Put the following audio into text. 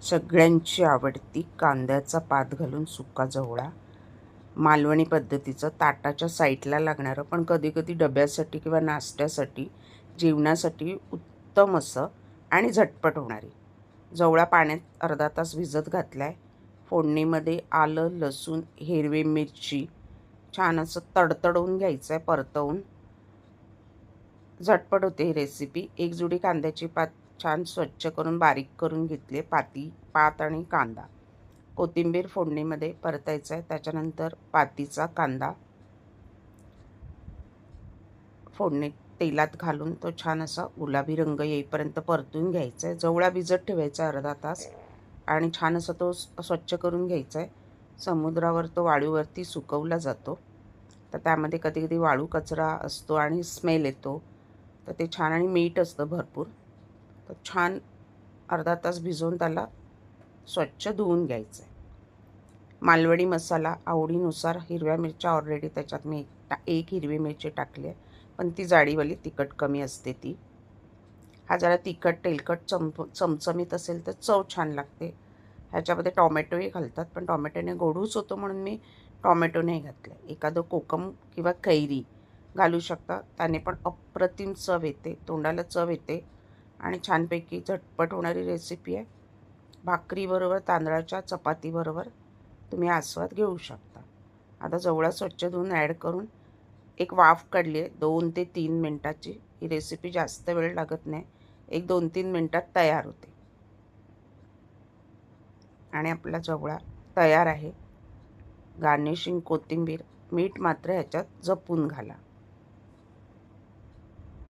सगळ्यांची आवडती कांद्याचा पात घालून सुका जवळा, मालवणी पद्धतीचं ताटाच्या साईडला लागणारं, पण कधीकधी डब्यासाठी किंवा नाश्त्यासाठी, जेवणासाठी उत्तम असं आणि झटपट होणारी जवळा पाण्यात अर्धा तास भिजत घातला आहे. फोडणीमध्ये आलं, लसूण, हिरवी मिरची छान असं तडतडवून घ्यायचं आहे, परतवून. झटपट होते ही रेसिपी. एक जुडी कांद्याची पात छान स्वच्छ करून बारीक करून घेतली. पात आणि कांदा, कोथिंबीर फोडणीमध्ये परतायचा आहे. त्याच्यानंतर पातीचा कांदा फोडणीत तेलात घालून तो छान असा गुलाबी रंग येईपर्यंत परतून घ्यायचा आहे. जवळा भिजत ठेवायचा अर्धा तास आणि छान असा तो स्वच्छ करून घ्यायचा आहे. समुद्रावर तो वाळूवरती सुकवला जातो, तर त्यामध्ये कधी कधी वाळू कचरा असतो आणि स्मेल येतो, तर ते छान, आणि मीठ असतं भरपूर. तर छान अर्धा तास भिजवून त्याला स्वच्छ धुवून घ्यायचं आहे. मालवणी मसाला आवडीनुसार, हिरव्या मिरच्या ऑलरेडी त्याच्यात मी एक हिरवी मिरची टाकली आहे, पण ती जाडीवाली तिखट कमी असते ती. हा जरा तिखट तेलकट चमचमीत असेल तर चव छान लागते. ह्याच्यामध्ये टॉमॅटोही घालतात, पण टॉमॅटोने गोडूच होतो म्हणून मी टॉमॅटो नाही घातले. एखादं कोकम किंवा कैरी घालू शकता, त्याने पण अप्रतिम चव येते, तोंडाला चव येते आणि छानपैकी झटपट होणारी रेसिपी आहे. भाकरीबरोबर, तांदळाच्या चपातीबरोबर तुम्ही आस्वाद घेऊ शकता. आता जवळा स्वच्छ धुवून ॲड करून एक वाफ काढली आहे 2 ते 3 मिनटाची. ही रेसिपी जास्त वेळ लागत नाही, एक 2-3 मिनटात तयार होते आणि आपला जवळा तयार आहे. गार्निशिंग कोथिंबीर, मीठ मात्र ह्याच्यात जपून घाला.